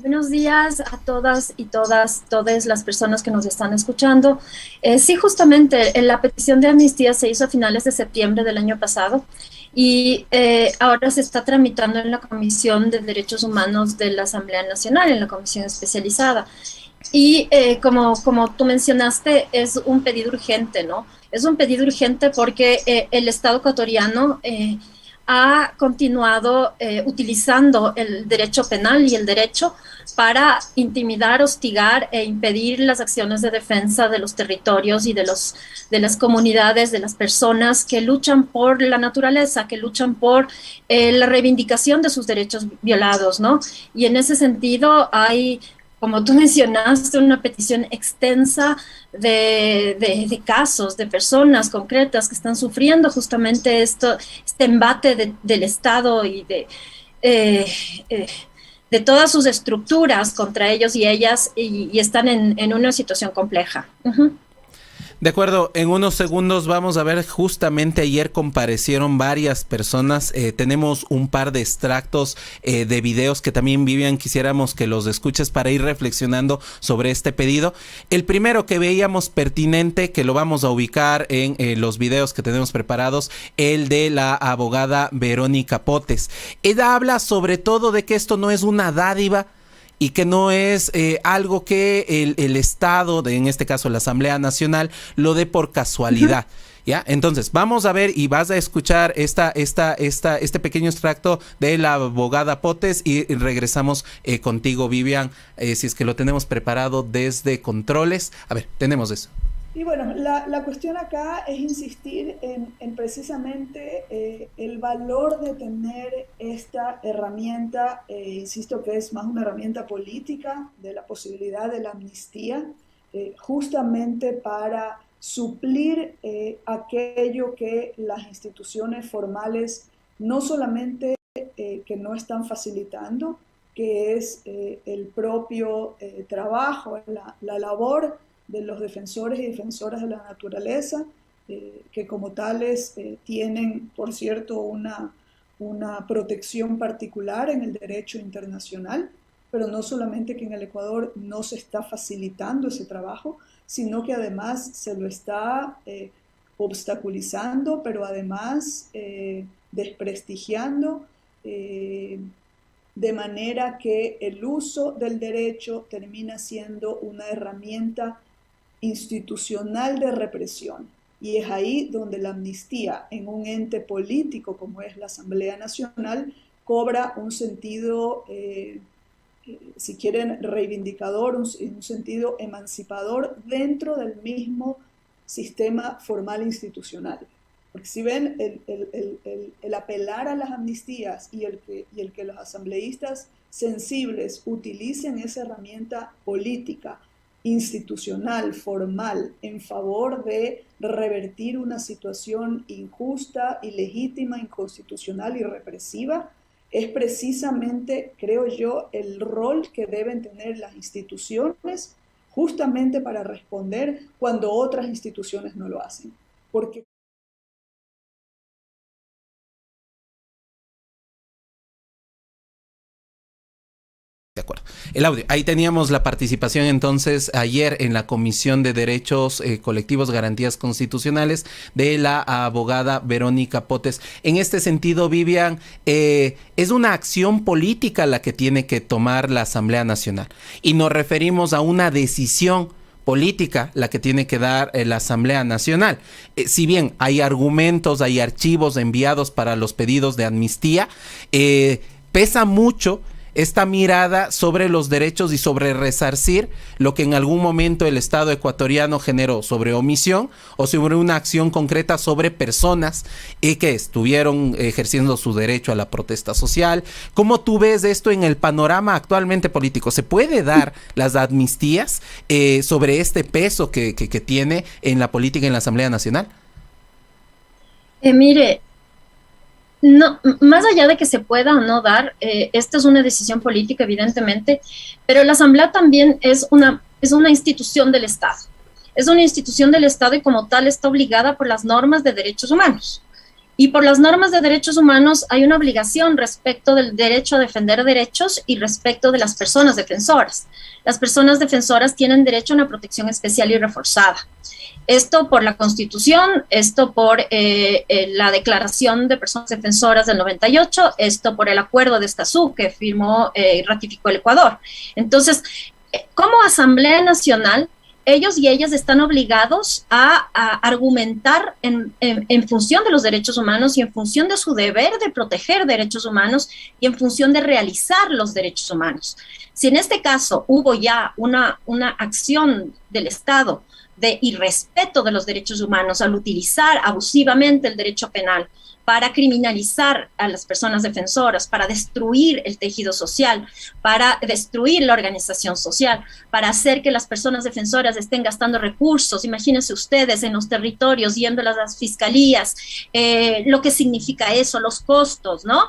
Buenos días a todas y todas las personas que nos están escuchando. Sí, justamente la petición de amnistía se hizo a finales de septiembre del año pasado y ahora se está tramitando en la Comisión de Derechos Humanos de la Asamblea Nacional, en la comisión especializada. Y como tú mencionaste, es un pedido urgente, ¿no? Es un pedido urgente porque el Estado ecuatoriano ha continuado utilizando el derecho penal y el derecho para intimidar, hostigar e impedir las acciones de defensa de los territorios y de las comunidades, de las personas que luchan por la naturaleza, que luchan por la reivindicación de sus derechos violados, ¿no? Y en ese sentido hay, como tú mencionaste, una petición extensa de casos, de personas concretas que están sufriendo justamente este embate del Estado y eh, eh, de todas sus estructuras contra ellos y ellas y están en una situación compleja. De acuerdo, en unos segundos vamos a ver, justamente ayer comparecieron varias personas, tenemos un par de extractos de videos que también Vivian quisiéramos que los escuches para ir reflexionando sobre este pedido. El primero que veíamos pertinente, que lo vamos a ubicar en los videos que tenemos preparados, el de la abogada Verónica Potes. Ella habla sobre todo de que esto no es una dádiva, y que no es algo que el Estado, en este caso la Asamblea Nacional, lo dé por casualidad. ¿Ya? Entonces, vamos a ver y vas a escuchar este pequeño extracto de la abogada Potes y regresamos contigo, Vivian, si es que lo tenemos preparado desde controles. A ver, tenemos eso. Y bueno, la cuestión acá es insistir en precisamente el valor de tener esta herramienta, insisto que es más una herramienta política, de la posibilidad de la amnistía, justamente para suplir aquello que las instituciones formales no solamente que no están facilitando, que es el propio trabajo, la labor de los defensores y defensoras de la naturaleza, que como tales tienen, por cierto, una protección particular en el derecho internacional, pero no solamente que en el Ecuador no se está facilitando ese trabajo, sino que además se lo está obstaculizando, pero además desprestigiando, de manera que el uso del derecho termina siendo una herramienta institucional de represión. Y es ahí donde la amnistía en un ente político como es la Asamblea Nacional cobra un sentido, si quieren, reivindicador, un sentido emancipador dentro del mismo sistema formal institucional. Porque si ven, el apelar a las amnistías y el que los asambleístas sensibles utilicen esa herramienta política, institucional, formal, en favor de revertir una situación injusta, ilegítima, inconstitucional y represiva, es precisamente, creo yo, el rol que deben tener las instituciones justamente para responder cuando otras instituciones no lo hacen. Porque De acuerdo. El audio. Ahí teníamos la participación entonces ayer en la Comisión de Derechos Colectivos, Garantías Constitucionales de la abogada Verónica Potes. En este sentido, Vivian, es una acción política la que tiene que tomar la Asamblea Nacional. Y nos referimos a una decisión política la que tiene que dar la Asamblea Nacional. Si bien hay argumentos, hay archivos enviados para los pedidos de amnistía, pesa mucho esta mirada sobre los derechos y sobre resarcir lo que en algún momento el Estado ecuatoriano generó sobre omisión o sobre una acción concreta sobre personas que estuvieron ejerciendo su derecho a la protesta social. ¿Cómo tú ves esto en el panorama actualmente político? ¿Se puede dar las amnistías sobre este peso que tiene en la política en la Asamblea Nacional? Mire, no, más allá de que se pueda o no dar, esta es una decisión política, evidentemente, pero la Asamblea también es una institución del Estado. Es una institución del Estado y como tal está obligada por las normas de derechos humanos. Y por las normas de derechos humanos hay una obligación respecto del derecho a defender derechos y respecto de las personas defensoras. Las personas defensoras tienen derecho a una protección especial y reforzada. Esto por la Constitución, esto por la Declaración de Personas Defensoras del 98, esto por el Acuerdo de Escazú que firmó y ratificó el Ecuador. Entonces, como Asamblea Nacional, ellos y ellas están obligados a argumentar en función de los derechos humanos y en función de su deber de proteger derechos humanos y en función de realizar los derechos humanos. Si en este caso hubo ya una acción del Estado de irrespeto de los derechos humanos al utilizar abusivamente el derecho penal para criminalizar a las personas defensoras, para destruir el tejido social, para destruir la organización social, para hacer que las personas defensoras estén gastando recursos, imagínense ustedes en los territorios, yendo a las fiscalías, lo que significa eso, los costos, ¿no?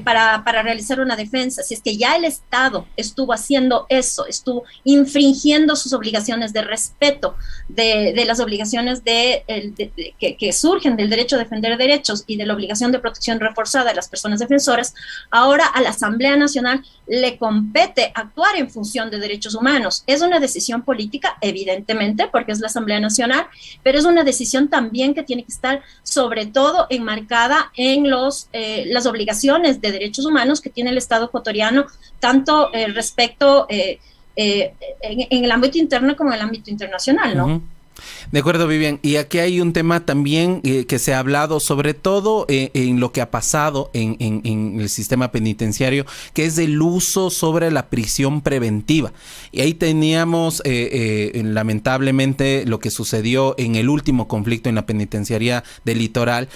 Para realizar una defensa. Si es que ya el Estado estuvo haciendo eso, estuvo infringiendo sus obligaciones de respeto, de las obligaciones que surgen del derecho a defender derechos y de la obligación de protección reforzada de las personas defensoras, ahora a la Asamblea Nacional le compete actuar en función de derechos humanos. Es una decisión política, evidentemente, porque es la Asamblea Nacional, pero es una decisión también que tiene que estar sobre todo enmarcada en las obligaciones de derechos humanos que tiene el Estado ecuatoriano, tanto respecto en el ámbito interno como en el ámbito internacional, ¿no? Uh-huh. De acuerdo, Vivian. Y aquí hay un tema también que se ha hablado, sobre todo en lo que ha pasado en el sistema penitenciario, que es el uso sobre la prisión preventiva. Y ahí teníamos lamentablemente lo que sucedió en el último conflicto en la penitenciaría del Litoral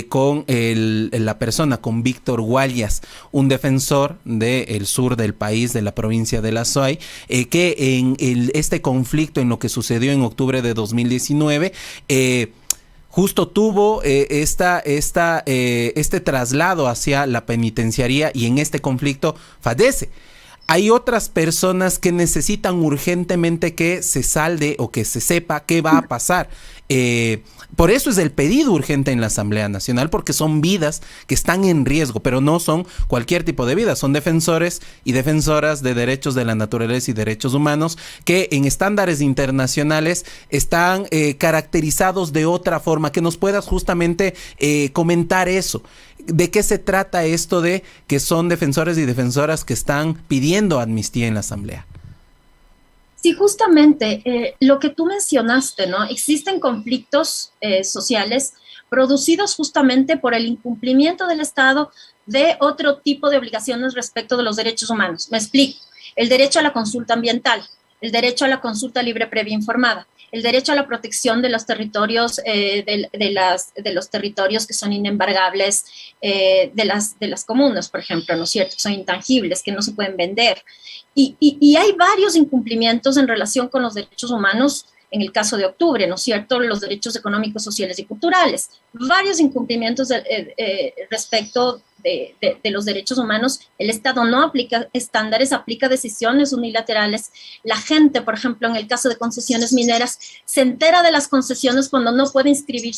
con la persona, con Víctor Guayas, un defensor del sur del país, de la provincia de La Suay, que en este conflicto, en lo que sucedió en octubre de 2019, justo tuvo este traslado hacia la penitenciaría y en este conflicto fallece. Hay otras personas que necesitan urgentemente que se salde o que se sepa qué va a pasar. Por eso es el pedido urgente en la Asamblea Nacional, porque son vidas que están en riesgo, pero no son cualquier tipo de vidas, son defensores y defensoras de derechos de la naturaleza y derechos humanos que en estándares internacionales están caracterizados de otra forma. Que nos puedas justamente comentar eso. ¿De qué se trata esto de que son defensores y defensoras que están pidiendo amnistía en la Asamblea? Sí, justamente lo que tú mencionaste, ¿no? Existen conflictos sociales producidos justamente por el incumplimiento del Estado de otro tipo de obligaciones respecto de los derechos humanos. Me explico. El derecho a la consulta ambiental, el derecho a la consulta libre, previa e informada, el derecho a la protección de los territorios, de los territorios que son inembargables, de las comunas, por ejemplo, ¿no es cierto? Que son intangibles, que no se pueden vender. Y hay varios incumplimientos en relación con los derechos humanos, en el caso de octubre, ¿no es cierto? Los derechos económicos, sociales y culturales. Varios incumplimientos respecto de los derechos humanos. El Estado no aplica estándares, aplica decisiones unilaterales. La gente, por ejemplo, en el caso de concesiones mineras, se entera de las concesiones cuando no puede inscribir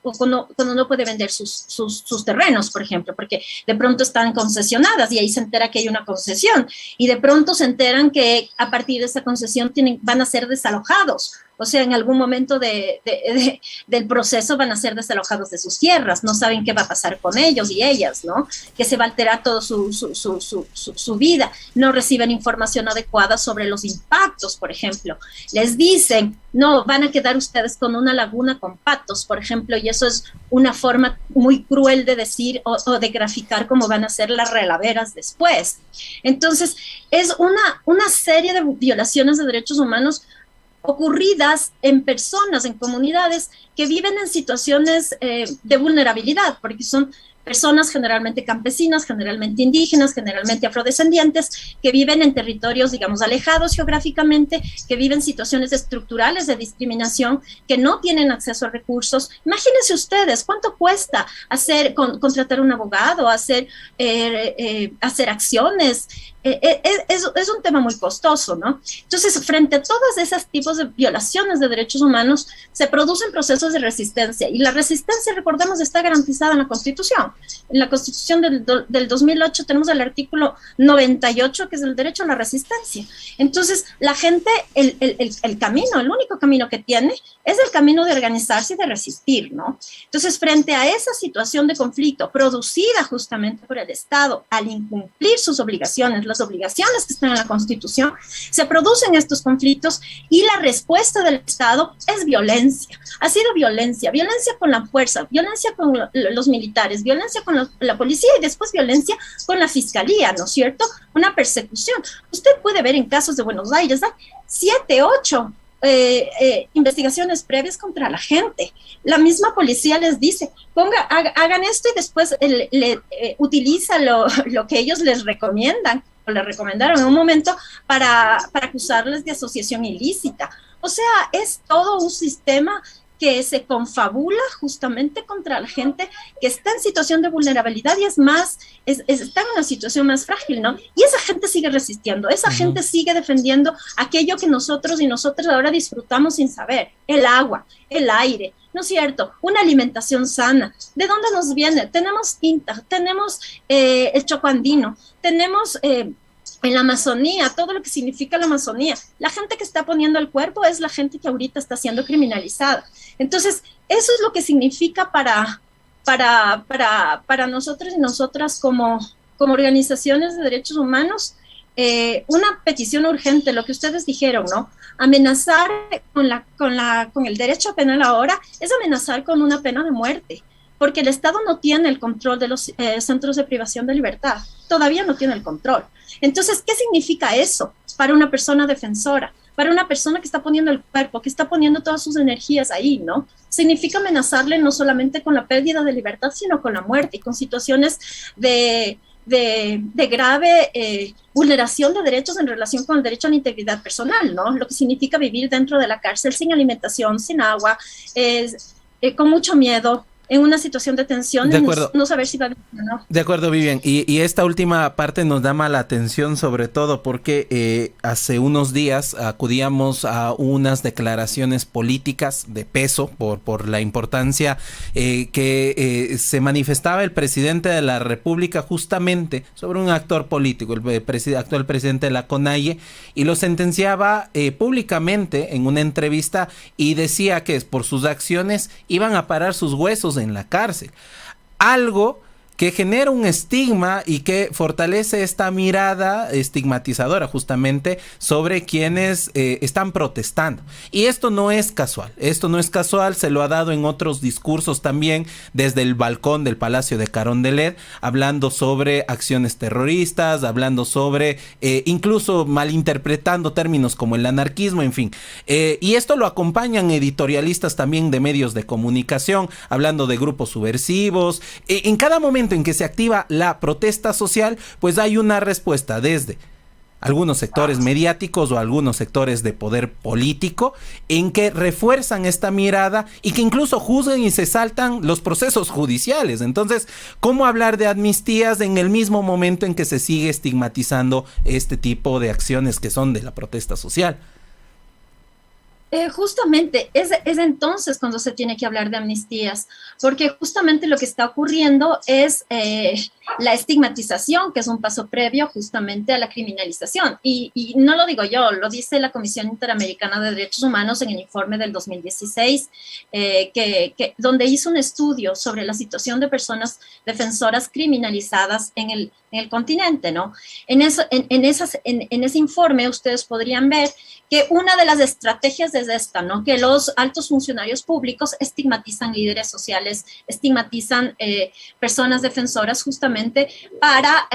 cuando no puede vender sus terrenos, por ejemplo, porque de pronto están concesionadas y ahí se entera que hay una concesión y de pronto se enteran que a partir de esa concesión van a ser desalojados. O sea, en algún momento del proceso van a ser desalojados de sus tierras, no saben qué va a pasar con ellos y ellas, ¿no? Que se va a alterar toda su vida, no reciben información adecuada sobre los impactos, por ejemplo. Les dicen, no, van a quedar ustedes con una laguna con patos, por ejemplo, y eso es una forma muy cruel de decir o de graficar cómo van a ser las relaveras después. Entonces, es una serie de violaciones de derechos humanos ocurridas en personas, en comunidades que viven en situaciones de vulnerabilidad, porque son personas generalmente campesinas, generalmente indígenas, generalmente afrodescendientes, que viven en territorios, digamos, alejados geográficamente, que viven situaciones estructurales de discriminación, que no tienen acceso a recursos. Imagínense ustedes cuánto cuesta contratar un abogado, hacer acciones. Es un tema muy costoso, ¿no? Entonces, frente a todos esos tipos de violaciones de derechos humanos, se producen procesos de resistencia, y la resistencia, recordemos, está garantizada en la Constitución. En la Constitución del 2008 tenemos el artículo 98, que es el derecho a la resistencia. Entonces, la gente, el camino, el único camino que tiene es el camino de organizarse y de resistir, ¿no? Entonces, frente a esa situación de conflicto producida justamente por el Estado al incumplir sus obligaciones, las obligaciones que están en la Constitución, se producen estos conflictos, y la respuesta del Estado es violencia. Ha sido violencia con la fuerza, violencia con los militares, violencia con la policía, y después violencia con la fiscalía, ¿no es cierto? Una persecución. Usted puede ver en casos de Buenos Aires, ¿no? 7, 8 investigaciones previas contra la gente. La misma policía les dice, hagan esto, y después utiliza lo que ellos les recomiendan o les recomendaron en un momento para acusarles de asociación ilícita. O sea, es todo un sistema que se confabula justamente contra la gente que está en situación de vulnerabilidad y está en una situación más frágil, ¿no? Y esa gente sigue resistiendo, esa gente sigue defendiendo aquello que nosotros y nosotras ahora disfrutamos sin saber: el agua, el aire, ¿no es cierto? Una alimentación sana. ¿De dónde nos viene? Tenemos tinta, tenemos el chocoandino, tenemos en la Amazonía, todo lo que significa la Amazonía. La gente que está poniendo el cuerpo es la gente que ahorita está siendo criminalizada. Entonces, eso es lo que significa para nosotros y nosotras como organizaciones de derechos humanos, una petición urgente, lo que ustedes dijeron, ¿no? Amenazar con el derecho penal ahora es amenazar con una pena de muerte, porque el Estado no tiene el control de los centros de privación de libertad, todavía no tiene el control. Entonces, ¿qué significa eso para una persona defensora, para una persona que está poniendo el cuerpo, que está poniendo todas sus energías ahí, ¿no? Significa amenazarle no solamente con la pérdida de libertad, sino con la muerte, y con situaciones de grave vulneración de derechos en relación con el derecho a la integridad personal, ¿no? Lo que significa vivir dentro de la cárcel sin alimentación, sin agua, con mucho miedo, en una situación de tensión, y no saber si va a vivir o no. De acuerdo, Vivian. Y esta última parte nos llama la atención, sobre todo porque hace unos días acudíamos a unas declaraciones políticas de peso por la importancia que se manifestaba el presidente de la República justamente sobre un actor político, el actual presidente de la CONAIE, y lo sentenciaba públicamente en una entrevista, y decía que por sus acciones iban a parar sus huesos en la cárcel. Algo que genera un estigma y que fortalece esta mirada estigmatizadora justamente sobre quienes están protestando. Y esto no es casual, se lo ha dado en otros discursos también desde el balcón del Palacio de Carondelet, hablando sobre acciones terroristas, hablando sobre incluso malinterpretando términos como el anarquismo, en fin. Y esto lo acompañan editorialistas también de medios de comunicación, hablando de grupos subversivos. En cada momento en que se activa la protesta social, pues hay una respuesta desde algunos sectores mediáticos o algunos sectores de poder político en que refuerzan esta mirada y que incluso juzgan y se saltan los procesos judiciales. Entonces, ¿cómo hablar de amnistías en el mismo momento en que se sigue estigmatizando este tipo de acciones que son de la protesta social? Justamente es entonces cuando se tiene que hablar de amnistías, porque justamente lo que está ocurriendo es la estigmatización, que es un paso previo justamente a la criminalización. Y no lo digo yo, lo dice la Comisión Interamericana de Derechos Humanos en el informe del 2016, donde hizo un estudio sobre la situación de personas defensoras criminalizadas en el continente, ¿no? En ese informe ustedes podrían ver que una de las estrategias de es esta, ¿no? Que los altos funcionarios públicos estigmatizan líderes sociales, estigmatizan personas defensoras justamente para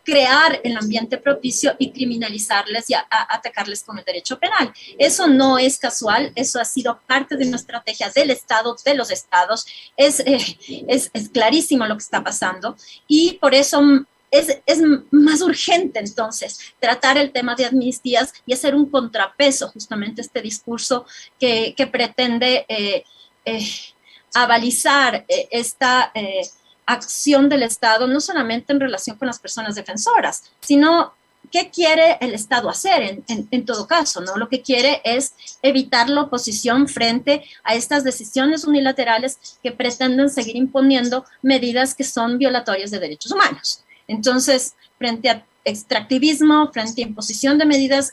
crear el ambiente propicio y criminalizarles y atacarles con el derecho penal. Eso no es casual, eso ha sido parte de una estrategia del Estado, de los estados, es clarísimo lo que está pasando y por eso es más urgente entonces tratar el tema de amnistías y hacer un contrapeso justamente a este discurso que pretende avalizar esta acción del Estado, no solamente en relación con las personas defensoras, sino qué quiere el Estado hacer en todo caso, ¿no? Lo que quiere es evitar la oposición frente a estas decisiones unilaterales que pretenden seguir imponiendo medidas que son violatorias de derechos humanos. Entonces, frente a extractivismo, frente a imposición de medidas,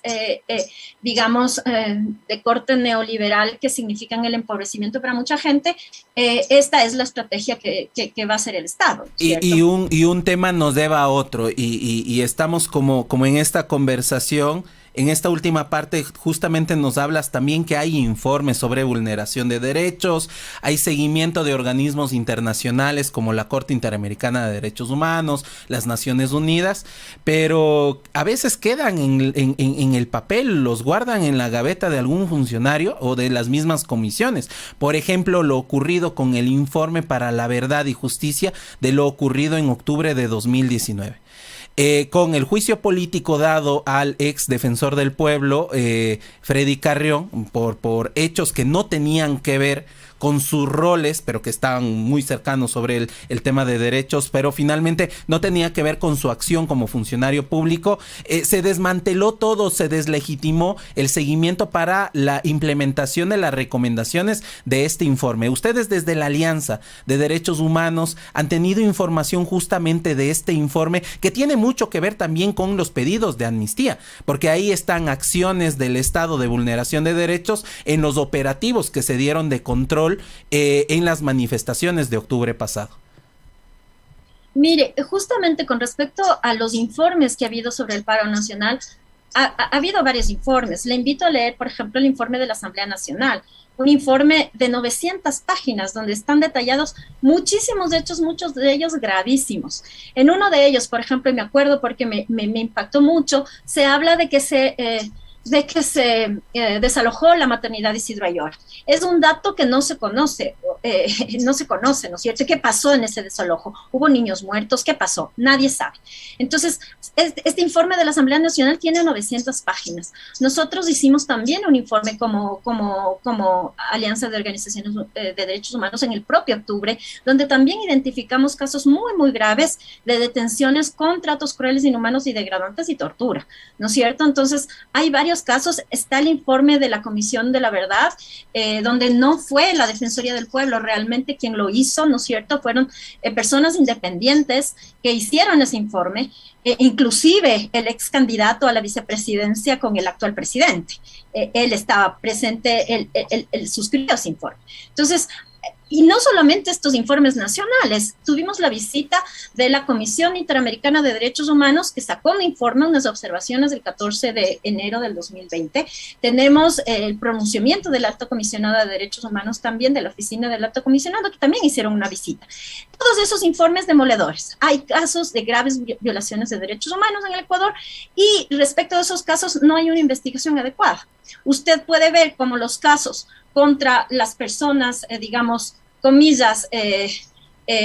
digamos, de corte neoliberal que significan el empobrecimiento para mucha gente, esta es la estrategia que va a hacer el Estado. Y un tema nos lleva a otro, y estamos como en esta conversación. En esta última parte justamente nos hablas también que hay informes sobre vulneración de derechos, hay seguimiento de organismos internacionales como la Corte Interamericana de Derechos Humanos, las Naciones Unidas, pero a veces quedan en el papel, los guardan en la gaveta de algún funcionario o de las mismas comisiones. Por ejemplo, lo ocurrido con el informe para la verdad y justicia de lo ocurrido en octubre de 2019. Con el juicio político dado al ex defensor del pueblo, Freddy Carrión, por hechos que no tenían que ver con sus roles, pero que estaban muy cercanos sobre el tema de derechos, pero finalmente no tenía que ver con su acción como funcionario público. Se desmanteló todo, se deslegitimó el seguimiento para la implementación de las recomendaciones de este informe. Ustedes desde la Alianza de Derechos Humanos han tenido información justamente de este informe que tiene mucho que ver también con los pedidos de amnistía, porque ahí están acciones del Estado de vulneración de derechos en los operativos que se dieron de control en las manifestaciones de octubre pasado. Mire, justamente con respecto a los informes que ha habido sobre el paro nacional, ha habido varios informes. Le invito a leer, por ejemplo, el informe de la Asamblea Nacional, un informe de 900 páginas donde están detallados muchísimos hechos, muchos de ellos gravísimos. En uno de ellos, por ejemplo, y me acuerdo porque me impactó mucho, se habla de que se desalojó la maternidad Isidro Ayora. Es un dato que no se conoce, ¿no es cierto? ¿Qué pasó en ese desalojo? ¿Hubo niños muertos? ¿Qué pasó? Nadie sabe. Entonces, este informe de la Asamblea Nacional tiene 900 páginas. Nosotros hicimos también un informe como Alianza de Organizaciones de Derechos Humanos en el propio octubre, donde también identificamos casos muy, muy graves de detenciones con tratos crueles, inhumanos y degradantes y tortura, ¿no es cierto? Entonces, hay varios casos. Está el informe de la Comisión de la Verdad, donde no fue la Defensoría del Pueblo realmente quien lo hizo, ¿no es cierto? Fueron personas independientes que hicieron ese informe, inclusive el ex candidato a la vicepresidencia con el actual presidente. Él estaba presente, él suscribió ese informe. Entonces, y no solamente estos informes nacionales, tuvimos la visita de la Comisión Interamericana de Derechos Humanos que sacó un informe, unas observaciones del 14 de enero del 2020. Tenemos el pronunciamiento del Alto Comisionado de Derechos Humanos también, de la Oficina del Alto Comisionado, que también hicieron una visita. Todos esos informes demoledores. Hay casos de graves violaciones de derechos humanos en el Ecuador y respecto a esos casos no hay una investigación adecuada. Usted puede ver cómo los casos contra las personas, digamos, comillas,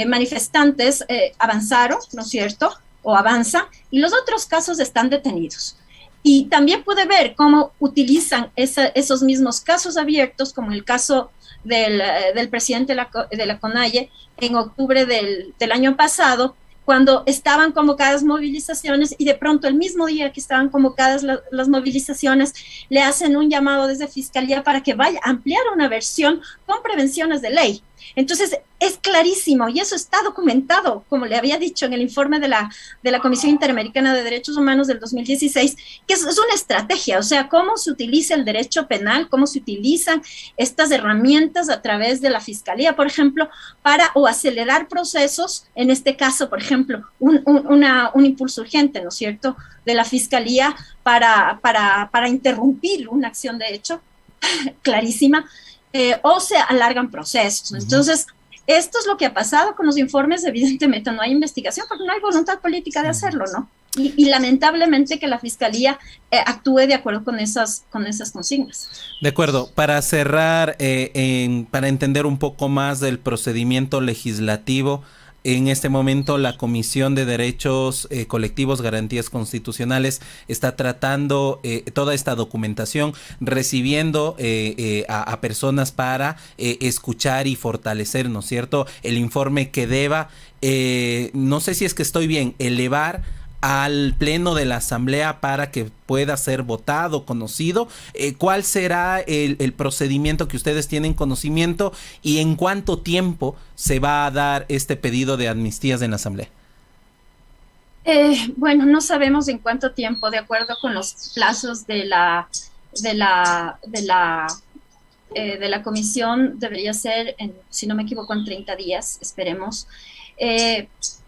manifestantes avanzaron, ¿no es cierto? O avanzan, y los otros casos están detenidos. Y también puede ver cómo utilizan esos mismos casos abiertos, como el caso del presidente de la CONAIE en octubre del año pasado, cuando estaban convocadas movilizaciones y de pronto el mismo día que estaban convocadas las movilizaciones, le hacen un llamado desde Fiscalía para que vaya a ampliar una versión con prevenciones de ley. Entonces, es clarísimo y eso está documentado, como le había dicho en el informe de la Comisión Interamericana de Derechos Humanos del 2016, que es una estrategia, o sea, cómo se utiliza el derecho penal, cómo se utilizan estas herramientas a través de la Fiscalía, por ejemplo, para o acelerar procesos, en este caso, por ejemplo, un impulso urgente, ¿no es cierto?, de la Fiscalía para interrumpir una acción de hecho, clarísima, o se alargan procesos. Entonces, esto es lo que ha pasado con los informes. Evidentemente no hay investigación porque no hay voluntad política de hacerlo, ¿no? Y lamentablemente que la Fiscalía actúe de acuerdo con esas consignas. De acuerdo. Para cerrar, para entender un poco más del procedimiento legislativo, en este momento la Comisión de Derechos Colectivos, Garantías Constitucionales está tratando toda esta documentación, recibiendo a personas para escuchar y fortalecer, ¿no es cierto?, el informe que deba, no sé si es que estoy bien, elevar al pleno de la asamblea para que pueda ser votado, conocido. ¿Cuál será el procedimiento que ustedes tienen conocimiento y en cuánto tiempo se va a dar este pedido de amnistías en la asamblea? Bueno, no sabemos en cuánto tiempo, de acuerdo con los plazos de la comisión, debería ser, si no me equivoco, en 30 días, esperemos.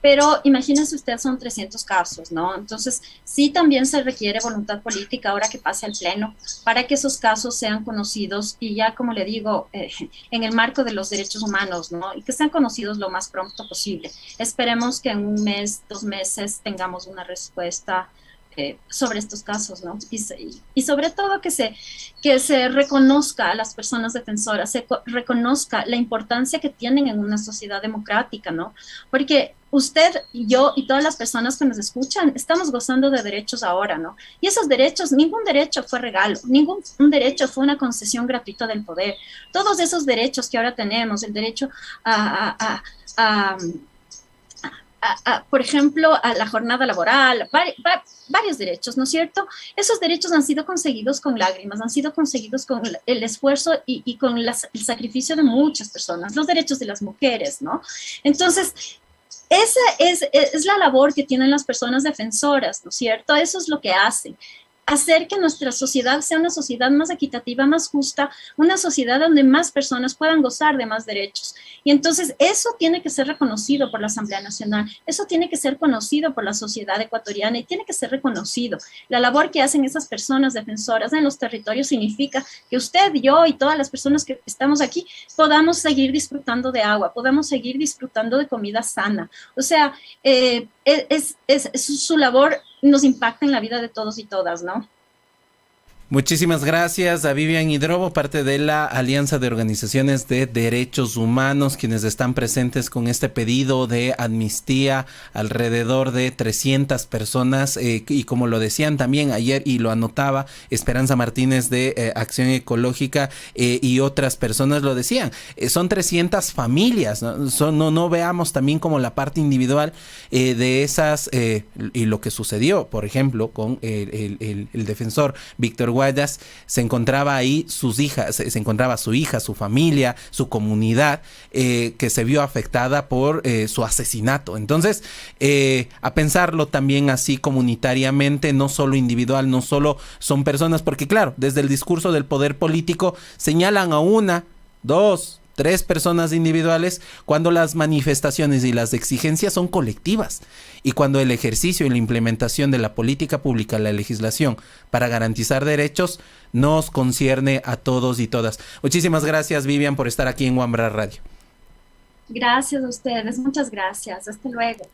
Pero imagínense usted, son 300 casos, ¿no? Entonces, sí también se requiere voluntad política ahora que pase al pleno para que esos casos sean conocidos y ya, como le digo, en el marco de los derechos humanos, ¿no? Y que sean conocidos lo más pronto posible. Esperemos que en 1 mes, 2 meses tengamos una respuesta sobre estos casos, ¿no? Y sobre todo que se reconozca a las personas defensoras, se reconozca la importancia que tienen en una sociedad democrática, ¿no? Porque usted y yo y todas las personas que nos escuchan estamos gozando de derechos ahora, ¿no? Y esos derechos, ningún derecho fue regalo, ningún derecho fue una concesión gratuita del poder. Todos esos derechos que ahora tenemos, el derecho por ejemplo, a la jornada laboral, varios derechos, ¿no es cierto? Esos derechos han sido conseguidos con lágrimas, han sido conseguidos con el esfuerzo y con el sacrificio de muchas personas, los derechos de las mujeres, ¿no? Entonces, esa es la labor que tienen las personas defensoras, ¿no es cierto? Eso es lo que hacen. Hacer que nuestra sociedad sea una sociedad más equitativa, más justa, una sociedad donde más personas puedan gozar de más derechos. Y entonces eso tiene que ser reconocido por la Asamblea Nacional, eso tiene que ser conocido por la sociedad ecuatoriana y tiene que ser reconocido. La labor que hacen esas personas defensoras en los territorios significa que usted, yo y todas las personas que estamos aquí podamos seguir disfrutando de agua, podamos seguir disfrutando de comida sana. O sea, su labor nos impacta en la vida de todos y todas, ¿no? Muchísimas gracias a Vivian Hidrobo, parte de la Alianza de Organizaciones de Derechos Humanos, quienes están presentes con este pedido de amnistía, alrededor de 300 personas, y como lo decían también ayer y lo anotaba Esperanza Martínez de Acción Ecológica, y otras personas lo decían, son 300 familias, ¿no? No veamos también como la parte individual de esas, y lo que sucedió, por ejemplo, con el defensor Víctor Guayas, se encontraba ahí sus hijas, se encontraba su hija, su familia, su comunidad, que se vio afectada por su asesinato. Entonces, a pensarlo también así comunitariamente, no solo individual, no solo son personas, porque claro, desde el discurso del poder político señalan a 1, 2, 3 personas individuales, cuando las manifestaciones y las exigencias son colectivas, y cuando el ejercicio y la implementación de la política pública, la legislación para garantizar derechos, nos concierne a todos y todas. Muchísimas gracias, Vivian, por estar aquí en Wambra Radio. Gracias a ustedes, muchas gracias. Hasta luego.